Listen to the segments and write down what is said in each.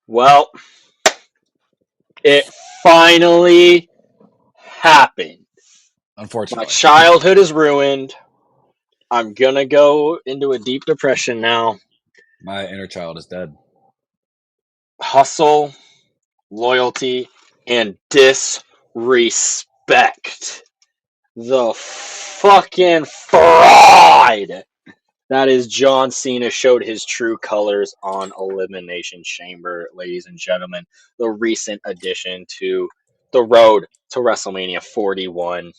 Well, it finally happened. My Unfortunately. childhood is ruined. I'm gonna go into a deep depression now. My inner child is dead. Hustle, loyalty, and disrespect. The fucking fraud that is John Cena showed his true colors on Elimination Chamber, ladies and gentlemen. The recent addition to the road to WrestleMania 41.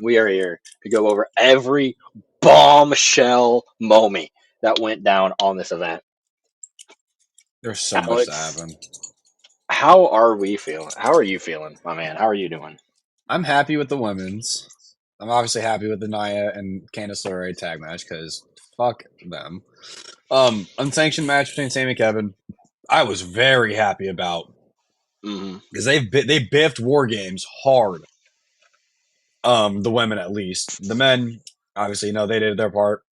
We are here to go over every bombshell moment that went down on this event. There's so much to Alex, happen. how are we feeling? How are you feeling, my man? How are you doing? I'm happy with the women's. I'm obviously happy with the Nia and Candice LeRae tag match because fuck them. Unsanctioned match between Sammy and Kevin. I was very happy about Mm-hmm. because they biffed War Games hard. The women at least. The men, obviously, they did their part.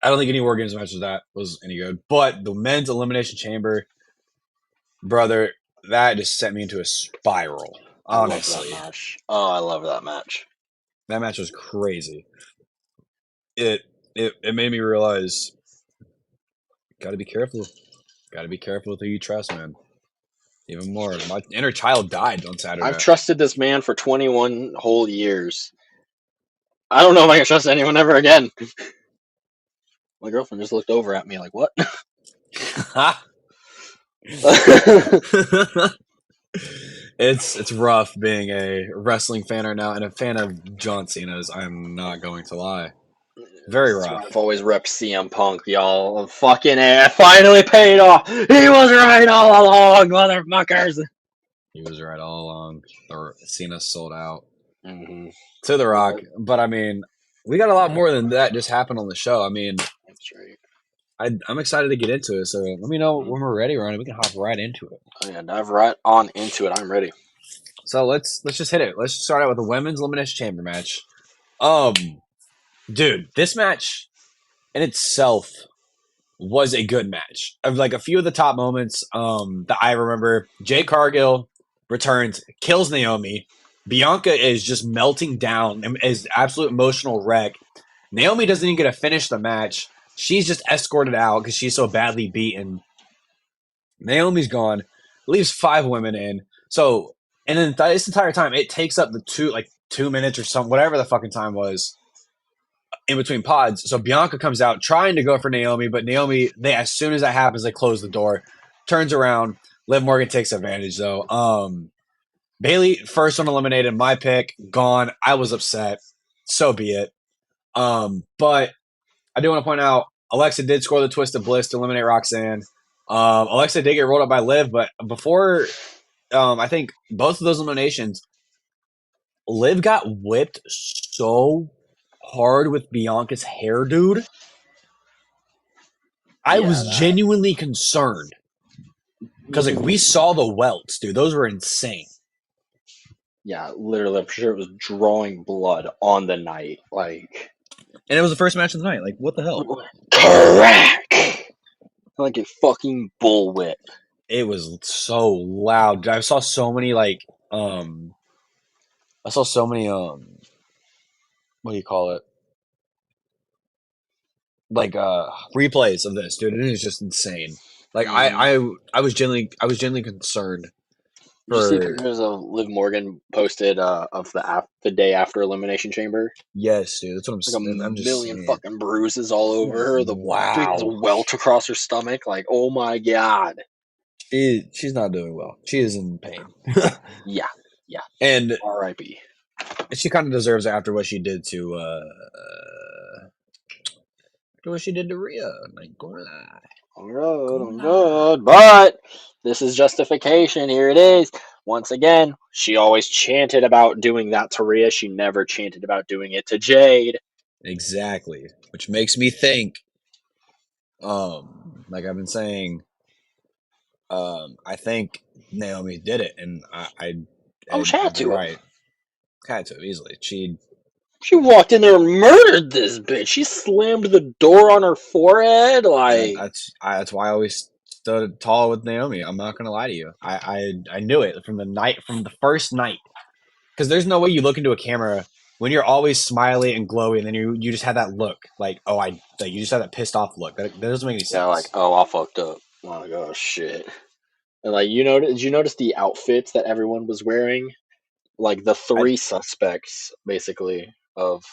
I don't think any War Games match was any good. But the men's Elimination Chamber, brother, that just sent me into a spiral. I love that Honestly, match. Oh, I love that match. that match was crazy. It it made me realize, got to be careful. Got to be careful with who you trust, man. Even more. My inner child died on I've Saturday. trusted this man for 21 whole years. I don't know if I can trust anyone ever again. My girlfriend just looked over at me like, what? It's rough being a wrestling fan right now and a fan of John Cena's. I'm not going to lie. Very This is why rough. I've always repped CM Punk, y'all. Fucking A. Finally paid off. He was right all along, motherfuckers. He was right all along. Cena sold out Mm-hmm. to The Rock, But, but I mean, we got a lot more than that just happened on the show. I mean, that's right. I'm excited to get into it. So let me know when we're ready, Ronnie. We can hop right into it. Oh, yeah, dive right on into it. I'm ready. So let's just hit it. Let's start out with the women's elimination chamber match. Dude, this match in itself was a good match. Of like a few of the top moments that I remember, Jay Cargill returns, kills Naomi. Bianca is just melting down and is absolute emotional wreck. Naomi doesn't even get to finish the match. She's just escorted out because she's so badly beaten. Naomi's gone, leaves 5 women in. So, and then this entire time, it takes up the 2 minutes or something, whatever the fucking time was in between pods. So Bianca comes out trying to go for Naomi, but Naomi, as soon as that happens, they close the door, turns around. Liv Morgan takes advantage though. Bailey, first one eliminated, my pick, gone. I was upset. So be it. But I do want to point out Alexa did score the twist of bliss to eliminate Roxanne. Alexa did get rolled up by Liv, but before I think both of those eliminations, Liv got whipped so hard with Bianca's hair, dude. I Yeah, was genuinely concerned because like we saw the welts, dude. Those were insane. yeah, literally, I'm sure it was drawing blood on the night. Like, And it was the first match of the night. Like, what the hell? crack! Like a fucking bullwhip. It was so loud. I saw so many I saw so many what do you call it? Like replays of this, dude. It is just insane. Like I was genuinely concerned Did you see for pictures of Liv Morgan posted of the day after Elimination Chamber? yes, dude. That's what Like I'm a just million saying. fucking bruises all over her. The biggest Wow. welt across her stomach. Like, oh my god. She's not doing well. She is in pain. Yeah, yeah. And R.I.P. she kind of deserves it after what she did to Rhea. Like, going I'm good. But this is justification. Here it is. Once again, she always chanted about doing that to Rhea. She never chanted about doing it to Jade. exactly, which makes me think. Like I've been saying, I think Naomi did it, and Oh, she had I'd be to have. right. Had to easily. She walked in there and murdered this bitch. She slammed the door on her forehead. Like, That's why I always stood tall with Naomi. I'm not gonna lie to you. I knew it from the first night. Because there's no way you look into a camera when you're always smiley and glowy, and then you just have that look like you just have that pissed off look. That doesn't make any Yeah, like, sense. oh, I fucked up. Like, oh shit. And like, did you notice the outfits that everyone was wearing? Like the I three suspects, basically, of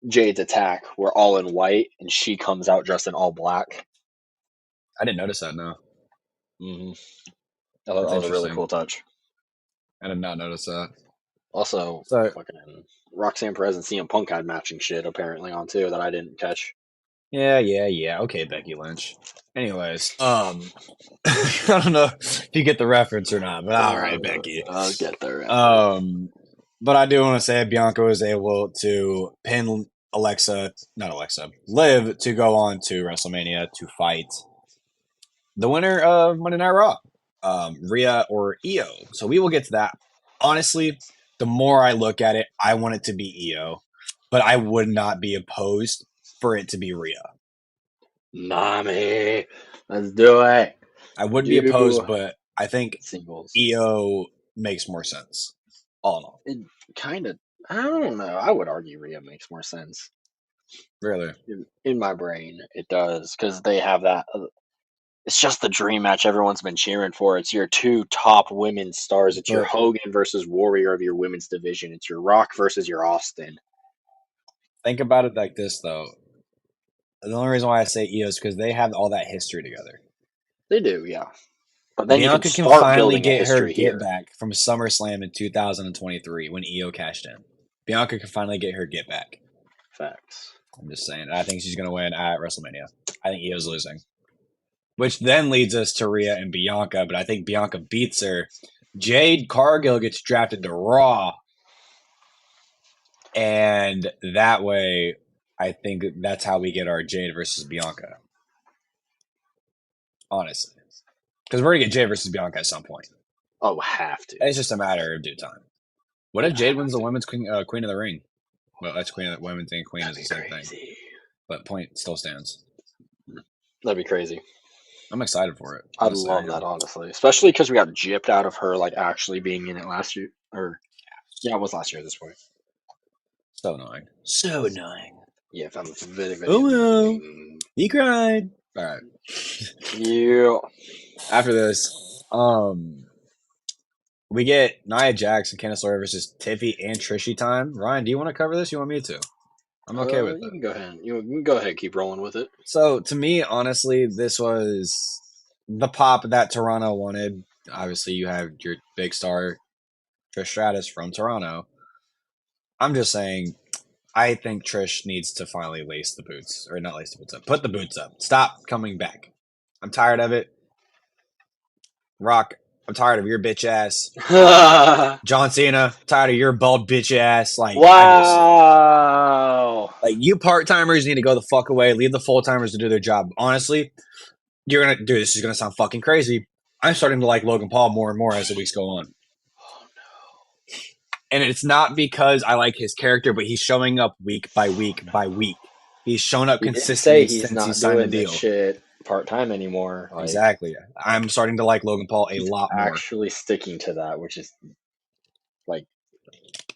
Jade's attack were all in white, and she comes out dressed in all black. I didn't notice that. No, hmm I thought that's that was a really interesting. cool touch. I did not notice that. Also, So fucking Roxanne Perez and CM Punk had matching shit apparently on too that I didn't catch. yeah. Okay, Becky Lynch. Anyways, I don't know if you get the reference or not, but all right, Becky. I'll get the reference. Um, but I do want to say Bianca was able to pin Liv to go on to WrestleMania to fight the winner of Monday Night Raw, Rhea or Io. So we will get to that. Honestly, the more I look at it, I want it to be Io, but I would not be opposed for it to be Rhea. Mommy, let's do it. I wouldn't be Do opposed, but I think singles. Io makes more sense. All in all, It kind of. I don't know. I would argue Rhea makes more sense really. in my brain. It does because they have that. It's just the dream match everyone's been cheering for. It's your two top women's stars. It's your But Hogan versus Warrior of your women's division. It's your Rock versus your Austin. think about it like this, though. The only reason why I say Io is because they have all that history together. They do, yeah. But then you can Bianca can start finally building a get her history get here. back from SummerSlam in 2023 when Io cashed in. Bianca can finally get her get back. Facts. I'm just saying. I think she's going to win at WrestleMania. I think Io's losing. Which then leads us to Rhea and Bianca, but I think Bianca beats her. Jade Cargill gets drafted to Raw. And that way, I think that's how we get our Jade versus Bianca. Honestly. Because we're going to get Jade versus Bianca at some point. Oh, have to. It's just a matter of due time. What if Jade wins the women's queen of the ring? Well, that's queen of the women's and queen is the same thing. But point still stands. That'd be crazy. I'm excited for it. I'd love that, honestly. Especially because we got gypped out of her, like, actually being in it last year. Or, yeah, it was last year at this point. So annoying. So annoying. Yeah, if I'm very, very. Oh well. He cried. All right. Yeah. After this, we get Nia Jax and Candice LeRae versus Tiffy and Trishy time. Ryan, do you want to cover this? You want me to? I'm okay with You it. can go ahead. You can go ahead. Keep rolling with it. So to me, honestly, this was the pop that Toronto wanted. Obviously, you have your big star Trish Stratus from Toronto. I'm just saying, I think Trish needs to finally lace the boots, or not lace the boots up. Put the boots up. Stop coming back. I'm tired of it. Rock, I'm tired of your bitch ass. John Cena, tired of your bald bitch ass. Like, wow. You part timers need to go the fuck away. Leave the full timers to do their job. Honestly, this is gonna sound fucking crazy. I'm starting to like Logan Paul more and more as the weeks go on. Oh no. And it's not because I like his character, but he's showing up week by week by week. He's shown up consistently since he signed the deal. Shit part time anymore. Like, exactly. I'm starting to like Logan Paul a lot more. Actually sticking to that, which is like,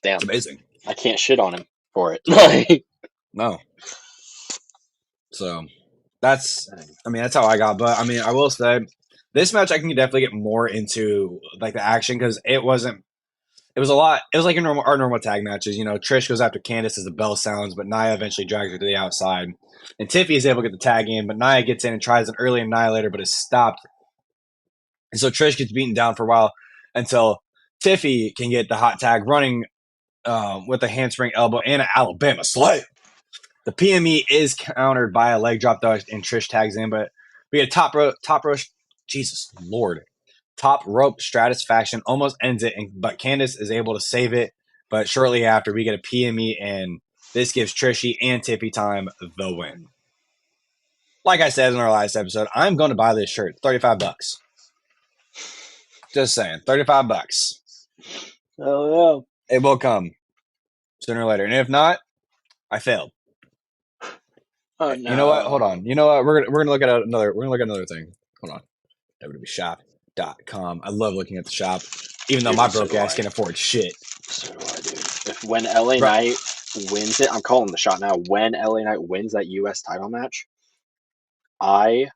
damn, It's amazing. I can't shit on him for it. No. So that's how I got. But I mean, I will say this match I can definitely get more into like the action because it was a lot. It was like our normal tag matches. You know, Trish goes after Candice as the bell sounds, but Nia eventually drags her to the outside. And Tiffy is able to get the tag in, but Nia gets in and tries an early annihilator, but is stopped. And so Trish gets beaten down for a while until Tiffy can get the hot tag running with a handspring elbow and an Alabama slam. The PME is countered by a leg drop, though, and Trish tags in, but we get top rope, Jesus Lord. Top rope Stratusfaction almost ends it, but Candice is able to save it. But shortly after, we get a PME, and this gives Trishy and Tiffy time the win. Like I said in our last episode, I'm going to buy this shirt. $35. Just saying, $35. Oh yeah. It will come sooner or later, and if not, I failed. Oh no. You know what? Hold on. You know what? We're gonna look at another. We're gonna look at another thing. Hold on. www.shop.com. I love looking at the shop, even though Dude, my so broke do ass I. can't afford shit. So do I, dude. If when LA Bro, Knight wins it, I'm calling the shot now. When LA Knight wins that US title match, I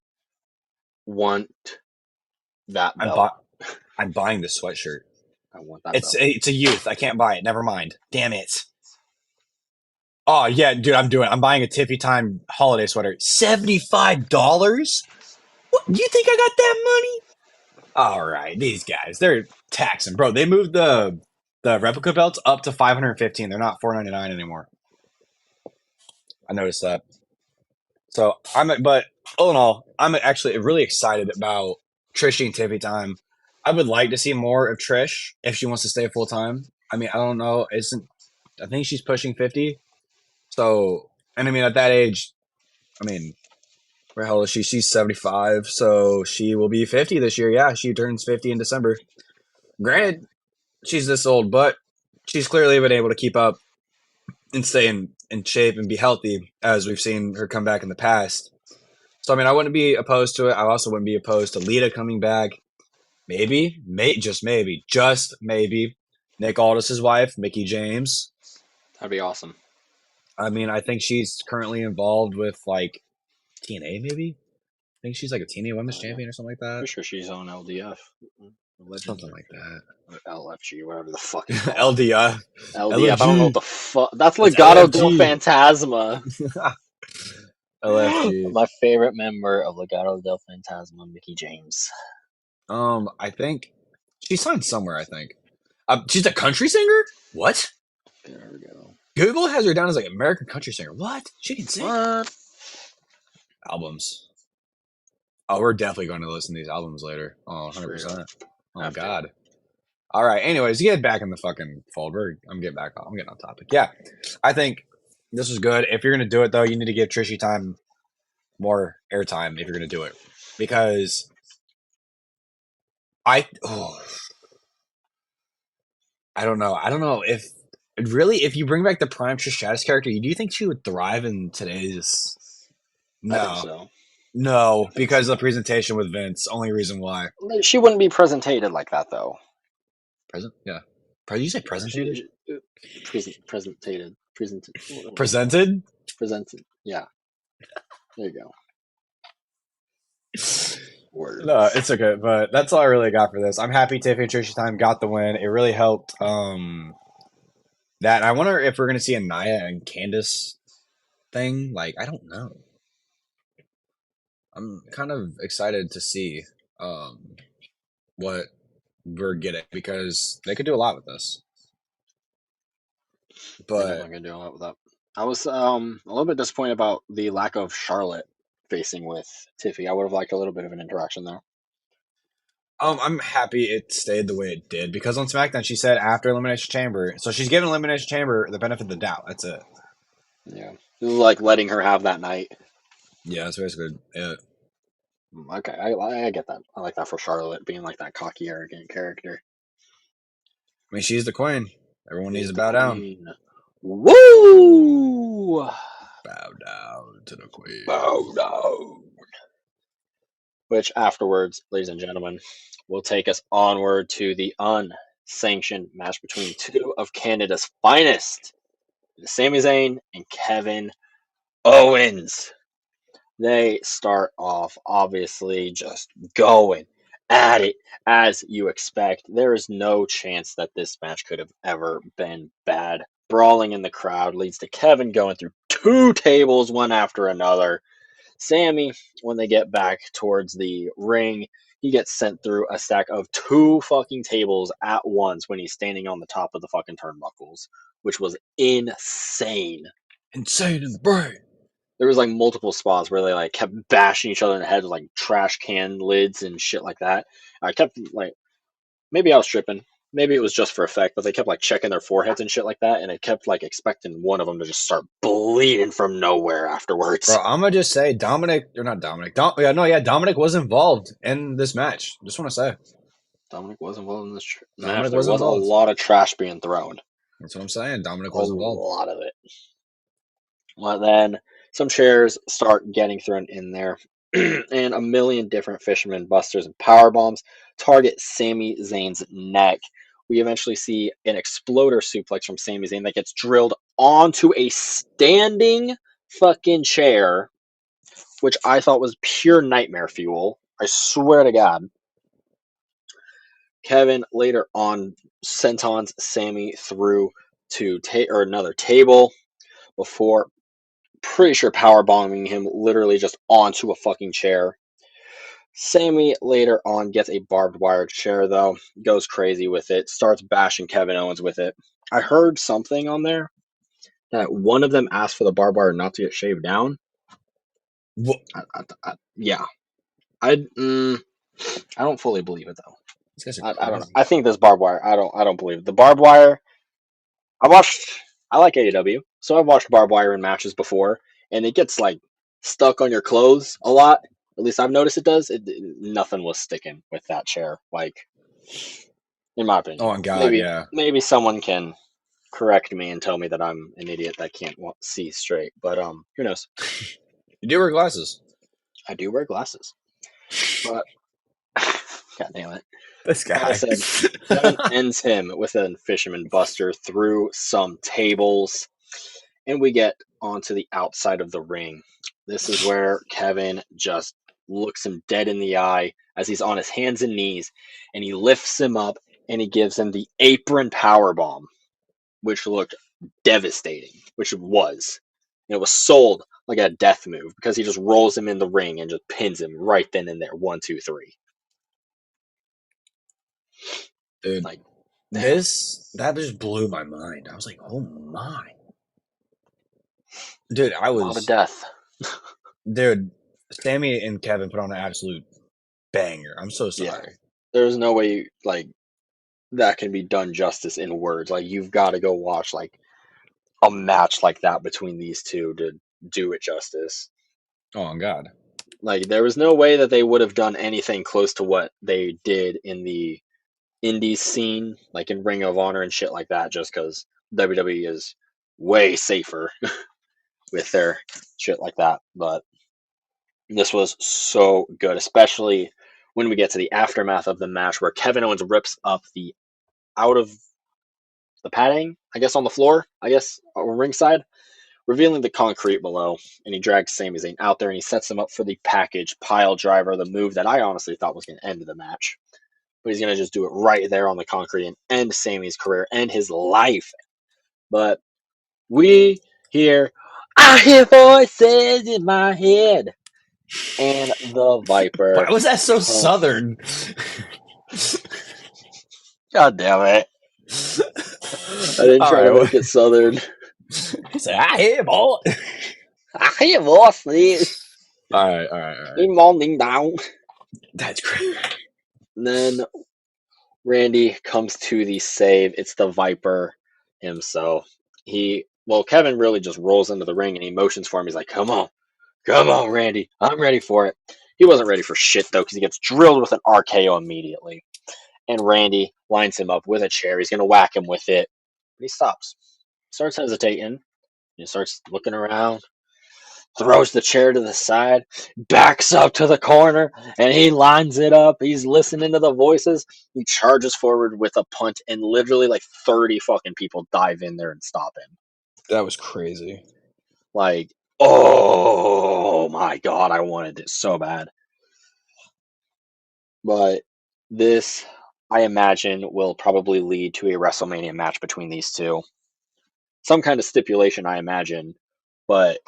want that I'm belt. I'm buying this sweatshirt. I want that It's belt. it's a youth. I can't buy it. Never mind. Damn it. Oh yeah, dude, I'm buying a Tiffy Time holiday sweater. $75? What? You think I got that money? All right, these guys, they're taxing, bro. They moved the replica belts up to 515. They're not 499 anymore. I noticed that. So but all in all, I'm actually really excited about Trish and Tiffy Time. I would like to see more of Trish if she wants to stay full time. I mean, I don't know. I think she's pushing 50. So, and I mean, at that age, I mean, where hell is she? She's 75, so she will be 50 this year. Yeah, she turns 50 in December. Granted, she's this old, but she's clearly been able to keep up and stay in shape and be healthy, as we've seen her come back in the past. So, I mean, I wouldn't be opposed to it. I also wouldn't be opposed to Lita coming back. Maybe, just maybe, Nick Aldis's wife, Mickey James. That'd be awesome. I mean, I think she's currently involved with like TNA, maybe. I think she's like a TNA Women's Yeah. Champion or something like that. Pretty sure she's on LDF. Something Legends like that. or LFG, whatever the fuck it's called. LDF. LDF. I don't know what LFG. the fuck. That's It's Legado del LFG. Fantasma. LFG. My favorite member of Legado del Fantasma, Mickey James. I think she signed somewhere. I think. She's a country singer. What? There we go. Google has her down as like American country singer. What? She can sing. What? Albums. Oh, we're definitely going to listen to these albums later. Oh, For real. 100%. Oh Have to. God. All right. Anyways, get back in the fucking fold. I'm getting back. I'm getting on topic. Yeah, I think this was good. If you're gonna do it though, you need to give Trishy time more airtime if you're gonna do it, because I don't know. I don't know if really if you bring back the prime Trish Stratus character, do you think she would thrive in today's? I think No, so. no, I think because of so. the presentation with Vince. Only reason why. She wouldn't be presentated like that though. Present? Yeah. You say presentated? Presentated. Presented? Presented. Yeah. There you go. Words. No, it's okay, but that's all I really got for this. I'm happy Tiffany and Trish Time got the win. It really helped. That I wonder if we're gonna see a Nia and Candice thing. Like, I don't know. I'm kind of excited to see what we're getting, because they could do a lot with this. They're But definitely gonna do a lot with that. I was a little bit disappointed about the lack of Charlotte facing with Tiffy. I would have liked a little bit of an interaction there. I'm happy it stayed the way it did, because on SmackDown she said after Elimination Chamber, so she's giving Elimination Chamber the benefit of the doubt. That's it. Yeah. It was like letting her have that night. Yeah, that's basically it. Okay, I get that. I like that for Charlotte being like that cocky, arrogant character. I mean, she's the queen. Everyone needs She's to the bow down. queen. Woo! Bow down to the queen. Bow down. Which afterwards, ladies and gentlemen, will take us onward to the unsanctioned match between two of Canada's finest, Sami Zayn and Kevin Owens. They start off obviously just going at it as you expect. There is no chance that this match could have ever been bad. Brawling in the crowd leads to Kevin going through two tables one after another. Sammy, when they get back towards the ring, he gets sent through a stack of two fucking tables at once when he's standing on the top of the fucking turnbuckles, which was insane. Insane in the brain. There was like multiple spots where they like kept bashing each other in the head with like trash can lids and shit like that. I kept like, maybe I was tripping, maybe it was just for effect, but they kept like checking their foreheads and shit like that, and I kept like expecting one of them to just start bleeding from nowhere afterwards. Bro, I'm gonna just say Dominic, or not Dominic. Dominic was involved in this match. Just want to say Dominic was involved in this match. Dominic There was was a involved. lot of trash being thrown. That's what I'm saying. Dominic A was involved. lot of it. Well, then some chairs start getting thrown in there. and a million different fisherman busters and power bombs target Sami Zayn's neck. We eventually see an exploder suplex from Sami Zayn that gets drilled onto a standing fucking chair, which I thought was pure nightmare fuel. I swear to God. Kevin later on sentons Sami through to or another table before pretty sure power bombing him literally just onto a fucking chair. Sami later on gets a barbed wire chair though, goes crazy with it, starts bashing Kevin Owens with it. I heard something on there that one of them asked for the barbed wire not to get shaved down. What? Yeah, I don't fully believe it though. These guys are I don't know. crazy. I think this barbed wire. I don't believe it. The barbed wire. I watched. I like AEW, so I've watched barbed wire in matches before, and it gets like stuck on your clothes a lot. At least I've noticed it does. Nothing was sticking with that chair. Like, in my Oh opinion, my God, yeah. maybe someone can correct me and tell me that I'm an idiot that can't see straight. But who knows? You do wear glasses. I do wear glasses, but God damn it. This Like I guy. said, Kevin ends him with a fisherman buster through some tables, and we get onto the outside of the ring. This is where Kevin just looks him dead in the eye as he's on his hands and knees, and he lifts him up and he gives him the apron power bomb, which looked devastating, which it was. And it was sold like a death move because he just rolls him in the ring and just pins him right then and there. 1, 2, 3. Dude, Like, damn. that just blew my mind. I was like, oh my. Dude, A lot of death. dude, Sammy and Kevin put on an absolute banger. I'm so Yeah. sorry. There's no way like that can be done justice in words. Like you've got to go watch like a match like that between these two to do it justice. Oh my God. Like there was no way that they would have done anything close to what they did in the indies scene, like in Ring of Honor and shit like that, just because WWE is way safer with their shit like that. But this was so good, especially when we get to the aftermath of the match where Kevin Owens rips up the out of the padding, I guess, on the floor, I guess, ringside, revealing the concrete below. And he drags Sami Zayn out there and he sets him up for the package pile driver, the move that I honestly thought was going to end the match. But he's going to just do it right there on the concrete and end Sami's career, end his life. But we hear, I hear voices in my head. And the Viper. Why was that so southern? God damn it. I didn't All try to right. make it southern. He said, I hear boy. I hear voices All right. in morning down. That's great. And then Randy comes to the save. It's the Viper himself. Kevin really just rolls into the ring and he motions for him. He's like, come on, Randy. I'm ready for it. He wasn't ready for shit, though, because he gets drilled with an RKO immediately. And Randy lines him up with a chair. He's going to whack him with it. But he stops. Starts hesitating. He starts looking around. Throws the chair to the side, backs up to the corner, and he lines it up. He's listening to the voices. He charges forward with a punch, and literally like 30 fucking people dive in there and stop him. That was crazy. Like, oh my God, I wanted it so bad. But this, I imagine, will probably lead to a WrestleMania match between these two. Some kind of stipulation, I imagine. But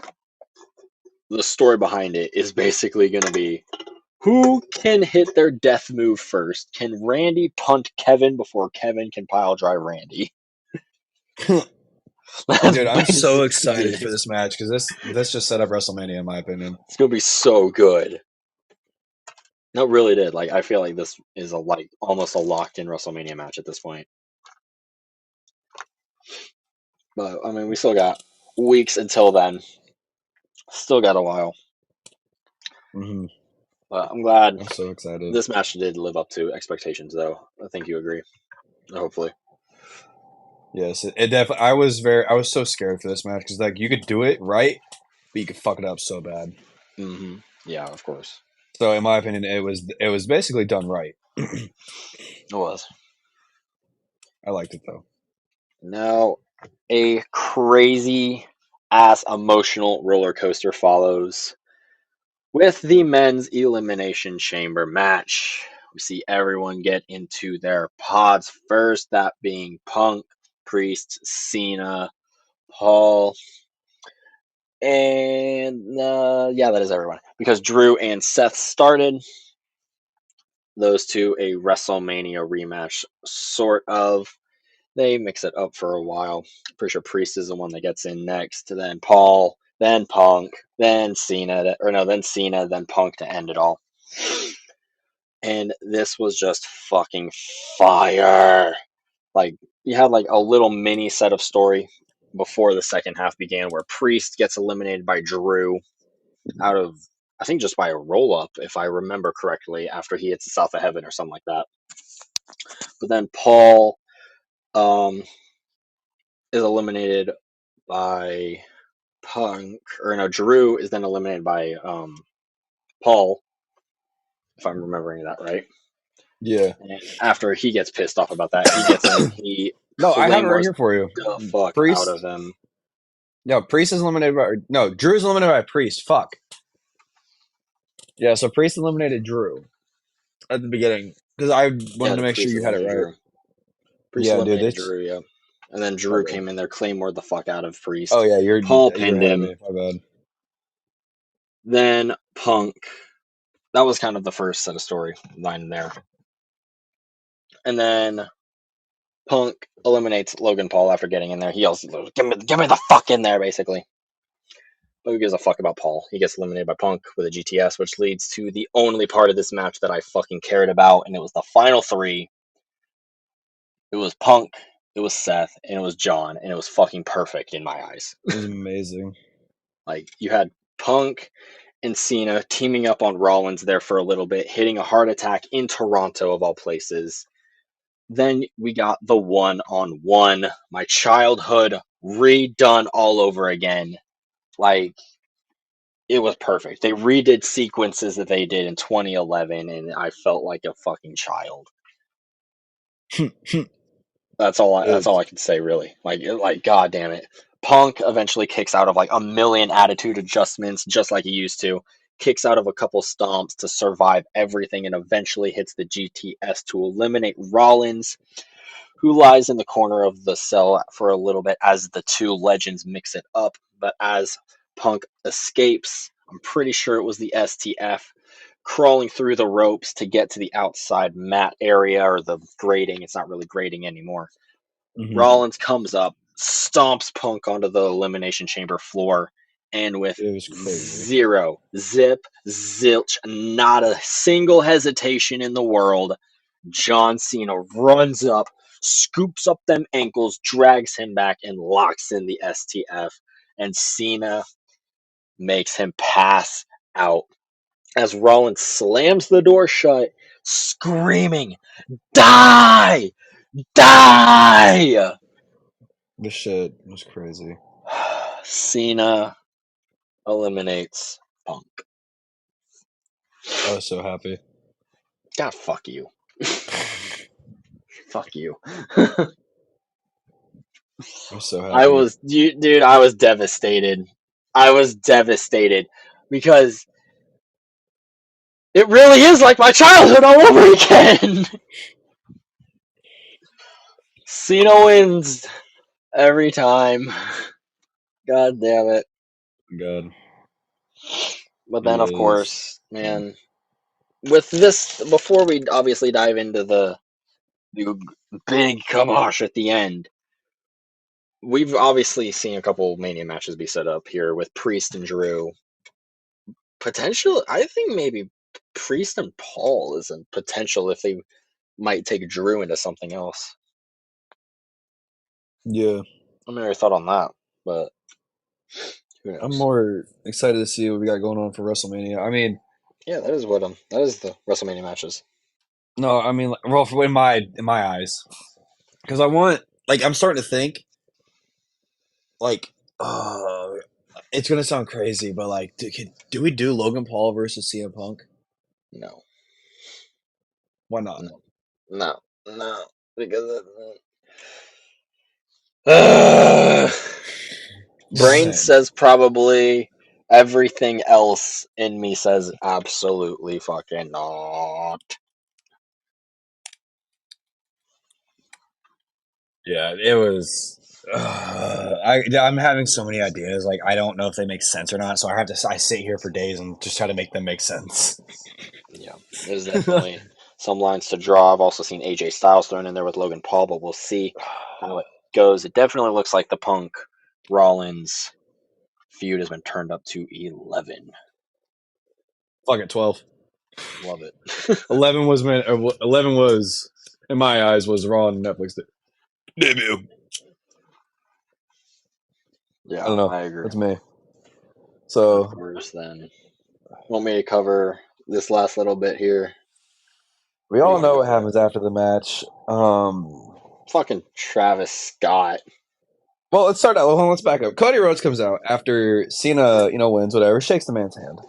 the story behind it is basically going to be who can hit their death move first? Can Randy punt Kevin before Kevin can pile drive Randy? That's Dude, I'm so excited dude, for this match because this just set up WrestleMania in my opinion. it's gonna be so good. No, it really did. Like I feel like this is almost a locked in WrestleMania match at this point. But I mean, we still got weeks until then. Still got a while. Mm-hmm. But I'm glad I'm so excited. this match did live up to expectations, though. I think you agree. Hopefully. Yes, it definitely. I was so scared for this match because like you could do it right, but you could fuck it up so bad. Mm-hmm. Yeah, of course. So in my opinion, it was basically done right. It was. I liked it though. Now, a crazy ass emotional roller coaster follows with the men's Elimination Chamber match. We see everyone get into their pods first, that being Punk, Priest, Cena, Paul, and yeah, that is everyone. Because Drew and Seth started those two a WrestleMania rematch, sort of. They mix it up for a while. Pretty sure Priest is the one that gets in next. Then Paul, then Punk, then Cena, or no, then Cena, then Punk to end it all. And this was just fucking fire. Like you had like a little mini set of story before the second half began, where Priest gets eliminated by Drew out of, I think, just by a roll up, if I remember correctly, after he hits the South of Heaven or something like that. But then Paul um, is eliminated by Punk, or no, Drew is then eliminated by Paul, if I'm remembering that right. Yeah. And after he gets pissed off about that, he gets in, he No, I have it right claymores here for you. the fuck out of Priest. him. No, Priest is eliminated by no. Drew's eliminated by Priest. Fuck. Yeah, so Priest eliminated Drew at the beginning because I Yeah, wanted to the make sure Priest you had it eliminated right. Drew. Priest Yeah, dude. eliminated It's Drew, yeah. And then Drew okay. came in there, claymored the fuck out of Oh Priest. yeah, Paul you're pinned ahead of him. me. My bad. Then Punk. That was kind of the first set of storyline there. And then Punk eliminates Logan Paul after getting in there. He yells, give me the fuck in there, basically. But who gives a fuck about Paul? He gets eliminated by Punk with a GTS, which leads to the only part of this match that I fucking cared about, and it was the final three. It was Punk, it was Seth, and it was John, and it was fucking perfect in my eyes. It was amazing. Like, you had Punk and Cena teaming up on Rollins there for a little bit, hitting a heart attack in Toronto, of all places. Then we got the one-on-one, my childhood redone all over again. Like, it was perfect. They redid sequences that they did in 2011, and I felt like a fucking child. That's all. That's all It's I can say, really. Like, god damn it. Punk eventually kicks out of like a million attitude adjustments, just like he used to. Kicks out of a couple stomps to survive everything, and eventually hits the GTS to eliminate Rollins, who lies in the corner of the cell for a little bit as the two legends mix it up. But as Punk escapes, I'm pretty sure it was the STF, crawling through the ropes to get to the outside mat area, or the grating. It's not really grating anymore. hmm Rollins comes up, stomps Punk onto the Elimination Chamber floor, and with it was crazy. zero, zip, zilch, not a single hesitation in the world, John Cena runs up, scoops up them ankles, drags him back, and locks in the STF. And Cena makes him pass out as Rollins slams the door shut, screaming, Die! Die! This shit was crazy. Cena eliminates Punk. I was so happy. God, fuck you. Fuck you. I was so I happy. was, dude, I was devastated. I was devastated because it really is like my childhood all over again. Cena wins every time. God damn it. God, But then, he of is. course, man, with this, before we obviously dive into the big kabosh at the end, we've obviously seen a couple Mania matches be set up here with Priest and Drew. Potential, I think maybe Priest and Paul is a potential if they might take Drew into something else. Yeah, I never thought on that, but who I'm knows? more excited to see what we got going on for WrestleMania. I mean, Yeah, that is what that is the WrestleMania matches. no, I mean, well, in my eyes, because I want, like, I'm starting to think, like, uh, It's gonna sound crazy, but like, do we do Logan Paul versus CM Punk? No, Why not? no, because Just brain saying. says probably. Everything else in me says absolutely fucking not. Yeah, it was. I'm having so many ideas. Like, I don't know if they make sense or not. So I sit here for days and just try to make them make sense. Yeah, there's definitely some lines to draw. I've also seen AJ Styles thrown in there with Logan Paul, but we'll see how it goes. It definitely looks like the Punk Rollins feud has been turned up to 11. Fuck it, 12. Love it. 11 was 11 was in my eyes was Raw on Netflix debut. I Yeah, don't know. I agree. That's me. Of So course, then. Want me to cover this last little bit here? we Or you all want to know go what ahead? happens after the match. Fucking Travis Scott. Well, let's start out. Hold on, let's back up. Cody Rhodes comes out after Cena, wins, whatever, shakes the man's hand.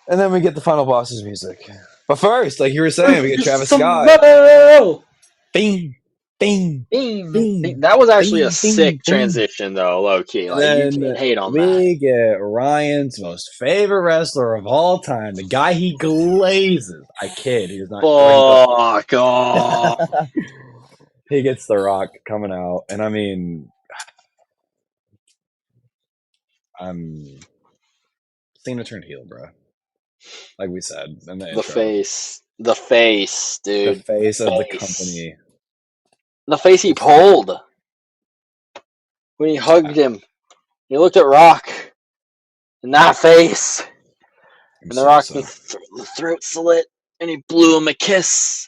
And then we get the final boss's music. But first, like you were saying, we get Travis Scott. Bing, bing, bing, That was actually a bing, sick bing, bing. transition, though, low key. And Like, you can't then hate on that. we get Ryan's most favorite wrestler of all time, the guy he glazes. I kid, he does not, or he does. Fuck off. He gets The Rock coming out, and I mean, I'm Cena turned heel, bro. Like we said in the intro, The face, the dude. face of the Face. company. The face he The face. pulled when he hugged him. He looked at Rock in that face. I'm And the Rock, the, serious. the throat slit, and he blew him a kiss.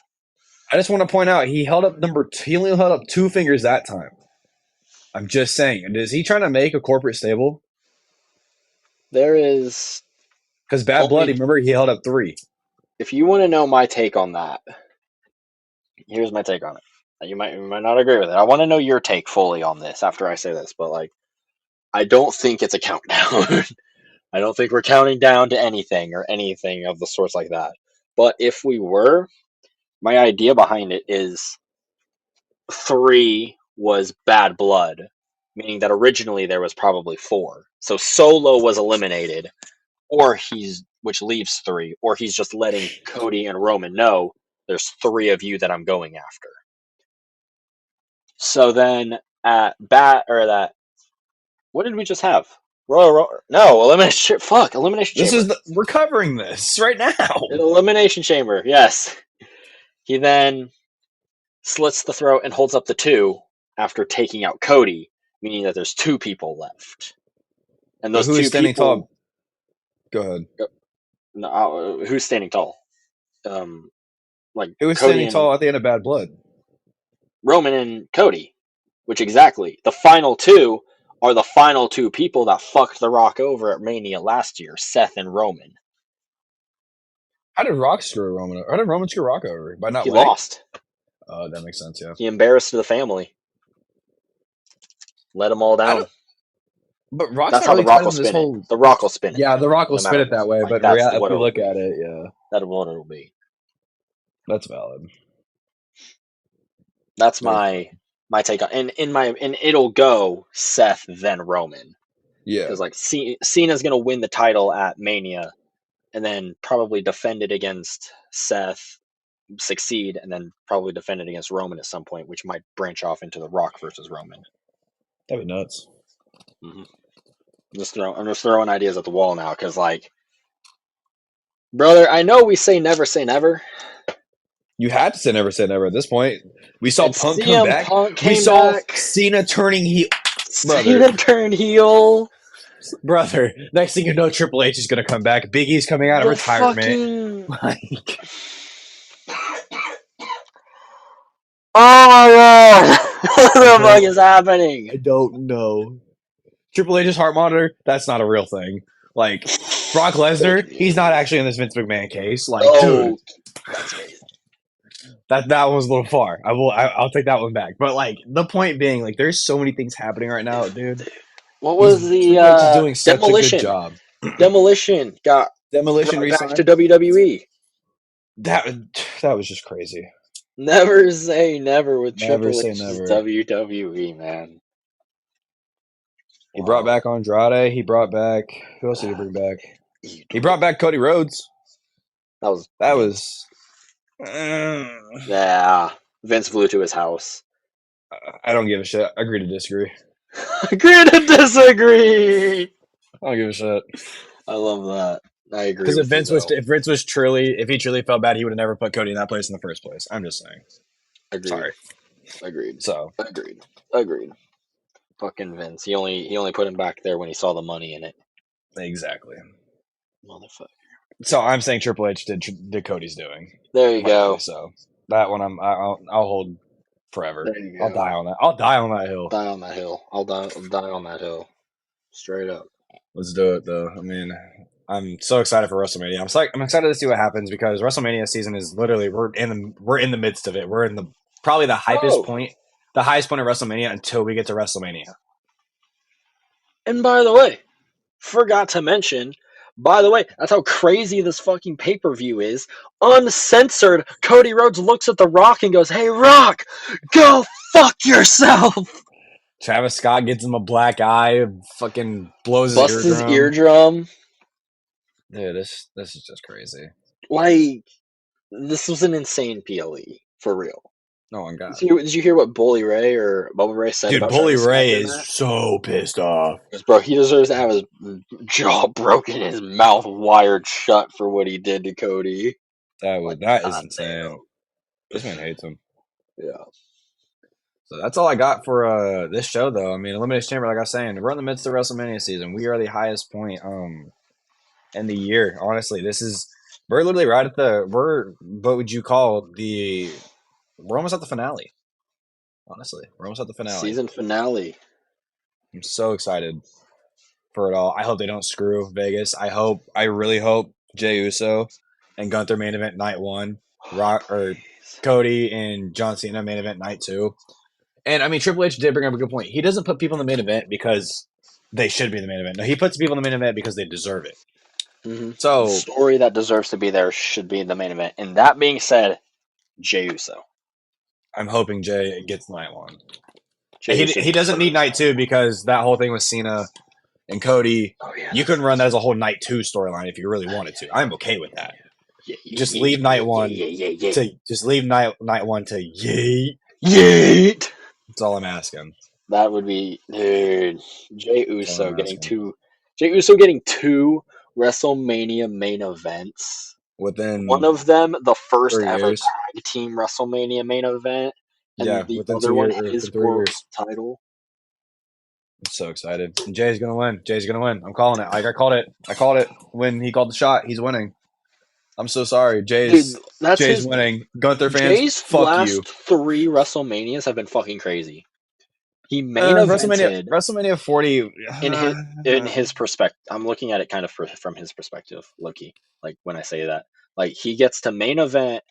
I just want to point out he held up he only held up 2 fingers that time. I'm just saying. And is he trying to make a corporate stable? There is Because Bad Blood, only. remember, he held up 3. If you want to know my take on that, here's my take on it. You might not agree with it. I want to know your take fully on this after I say this, but like, I don't think it's a countdown. I don't think we're counting down to anything or anything of the sorts like that. But if we were, my idea behind it is 3 was Bad Blood, meaning that originally there was probably 4. So Solo was eliminated, or which leaves 3, or he's just letting Cody and Roman know there's 3 of you that I'm going after. So then at what did we just have? No, elimination. Fuck, elimination chamber. We're covering this right now. An elimination chamber. Yes. He then slits the throat and holds up the 2 after taking out Cody, meaning that there's 2 people left. And But those who is 2 standing people. tall? Go ahead. Who's standing tall? Like Who is Cody standing and tall at the end of Bad Blood? Roman and Cody. Which exactly. The final 2 are the final 2 people that fucked The Rock over at Mania last year, Seth and Roman. How did Rock screw Roman? How did Roman screw Rock over? By not He winning? lost. Oh, that makes sense, yeah. He embarrassed the family. Let them all down. But Rock's That's not how The really Rock tied will into this spin it. whole. The Rock will spin it Yeah, that The way, Rock will no spin matter it that what. way, Like, but that's if what you it'll look be. at it, yeah, That's what it'll be. that's valid. That's That is my valid. take on, and it'll go Seth then Roman, Yeah. because like Cena's gonna win the title at Mania, and then probably defend it against Seth, succeed, and then probably defend it against Roman at some point, which might branch off into The Rock versus Roman. That'd be nuts. Mm-hmm. I'm just throwing ideas at the wall now, because like, brother, I know we say never. You had to say never at this point. We saw And Punk come CM back. Punk We came saw back. Cena turning heel. Brother, Cena turned heel. brother. Next thing you know, Triple H is gonna come back. Big E's coming out of The retirement. fucking. Like, Oh my god! What the fuck is happening? I don't know. Triple H's heart monitor. That's not a real thing. Like Brock Fake Lesnar, he's not news. actually in this Vince McMahon case. Like, dude, Oh, that's crazy. that was a little far. I'll take that one back. But like the point being, like, there's so many things happening right now, dude. What was the Triple H is doing such a good Demolition? job. Demolition got Demolition brought back resigned. to WWE. That was just crazy. Never say never with Never Triple say H's never. WWE, man. He brought back Andrade. He brought back, who else did he bring back? He brought back Cody Rhodes. That was That Vince. was. Yeah, Vince flew to his house. I don't give a shit. Agree to disagree. Agree to disagree. I don't give a shit. I love that. I agree Because with if he truly felt bad, he would have never put Cody in that place in the first place. I'm just saying. Agreed. Sorry. Agreed. So Agreed. Fucking Vince. He only put him back there when he saw the money in it. exactly. Motherfucker. So I'm saying Triple H did Cody's doing. There you go. So that one I'll hold forever. There you go. I'll die on that. I'll die on that hill. Die on that hill. I'll die on that hill. Straight up. Let's do it though. I mean, I'm so excited for WrestleMania. I'm excited to see what happens because WrestleMania season is literally we're in the midst of it. We're in probably the highest point of WrestleMania until we get to WrestleMania. And by the way, forgot to mention, that's how crazy this fucking pay-per-view is. Uncensored, Cody Rhodes looks at The Rock and goes, "Hey, Rock, go fuck yourself!" Travis Scott gets him a black eye, fucking blows his eardrum. Dude, this is just crazy. Like, this was an insane PLE, for real. Oh my god! Did you hear what Bully Ray or Bubba Ray said? Dude, about Bully Travis Ray Scott is so pissed off. Because, bro, he deserves to have his jaw broken, his mouth wired shut for what he did to Cody. That is insane. This man hates him. Yeah. So that's all I got for this show, though. I mean, Elimination Chamber, like I was saying, we're in the midst of WrestleMania season. We are the highest point in the year. Honestly, we're literally right at what would you call we're almost at the finale. Honestly, we're almost at the finale. Season finale. I'm so excited for it all. I hope they don't screw Vegas. I really hope Jey Uso and Gunther main event night 1, Cody and John Cena main event night 2. And I mean, Triple H did bring up a good point. He doesn't put people in the main event because they should be in the main event. No, he puts people in the main event because they deserve it. Mm-hmm. So, the story that deserves to be there should be in the main event. And that being said, Jey Uso. I'm hoping Jey gets night 1. He doesn't need night 2 because that whole thing with Cena and Cody, you couldn't run that as a whole night 2 storyline if you really wanted to. I'm okay with that. Just leave night 1 to just leave night 1 to yeet. That's all I'm asking. That would be, dude. Jey Uso getting two WrestleMania main events. Within one of them, the first 3 ever years. tag team WrestleMania main event, and the within other 2 one years, his 3 world years. title. I'm so excited. And Jay's gonna win. Jay's gonna win. I'm calling it. Like I called it when he called the shot. He's winning. I'm so sorry. Jay's winning. Gunther fans, Jay's fuck last you. 3 WrestleManias have been fucking crazy. He main evented WrestleMania 40 in his perspective. I'm looking at it kind of from his perspective, Loki. Like when I say that, like he gets to main event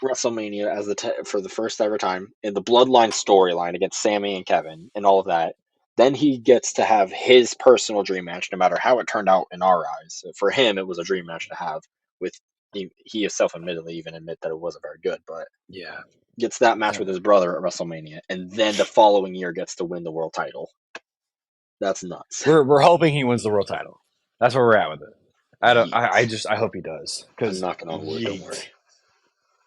WrestleMania as for the first ever time in the Bloodline storyline against Sammy and Kevin and all of that. Then he gets to have his personal dream match, no matter how it turned out in our eyes. For him, it was a dream match to have. With he himself admittedly even admit that it wasn't very good, but yeah, gets that match with his brother at WrestleMania, and then the following year gets to win the world title. That's nuts. We're hoping he wins the world title. That's where we're at with it. I hope he does. I'm knocking on wood. Don't worry.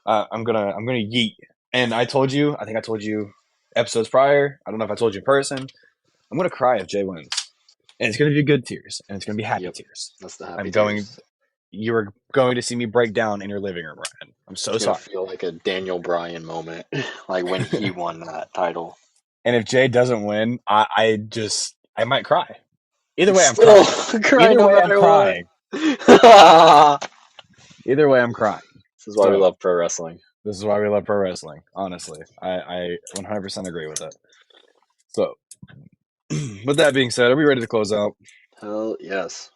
I'm gonna yeet. And I think I told you episodes prior. I don't know if I told you in person. I'm gonna cry if Jay wins, and it's gonna be good tears, and it's gonna be happy tears. That's the happy tears. You are going to see me break down in your living room, Ryan. I'm so sorry. Feel like a Daniel Bryan moment, like when he won that title. And if Jay doesn't win, I might cry. Either way, I'm crying. Either way, I'm crying. Either way, I'm crying. This is why we love pro wrestling. This is why we love pro wrestling. Honestly, I 100% agree with it. So, with that being said, are we ready to close out? Hell yes.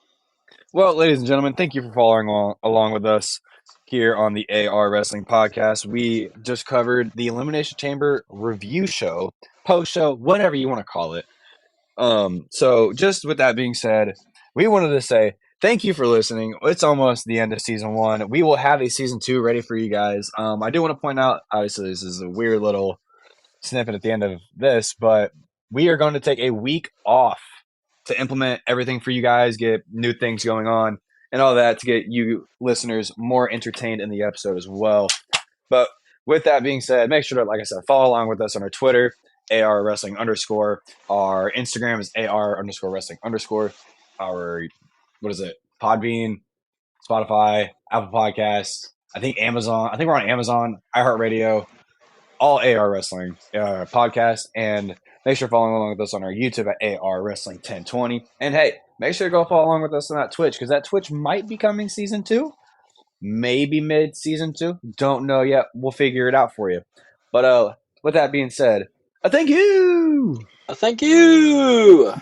Well, ladies and gentlemen, thank you for following along with us here on the AR Wrestling Podcast. We just covered the Elimination Chamber review show, post show, whatever you want to call it, So just with that being said, we wanted to say thank you for listening. It's almost the end of season 1. We will have a season 2 ready for you guys. I do want to point out, obviously, this is a weird little snippet at the end of this, but we are going to take a week off to implement everything for you guys, get new things going on, and all that to get you listeners more entertained in the episode as well. But with that being said, make sure to, like I said, follow along with us on our Twitter, AR Wrestling underscore. Our Instagram is AR underscore wrestling underscore. Our, what is it? Podbean, Spotify, Apple Podcasts. I think Amazon. I think we're on Amazon, iHeartRadio, all AR Wrestling podcasts. And make sure to follow along with us on our YouTube at AR Wrestling 1020. And hey, make sure to go follow along with us on that Twitch because that Twitch might be coming season 2, maybe mid season 2. Don't know yet. We'll figure it out for you. But with that being said, thank you. Thank you.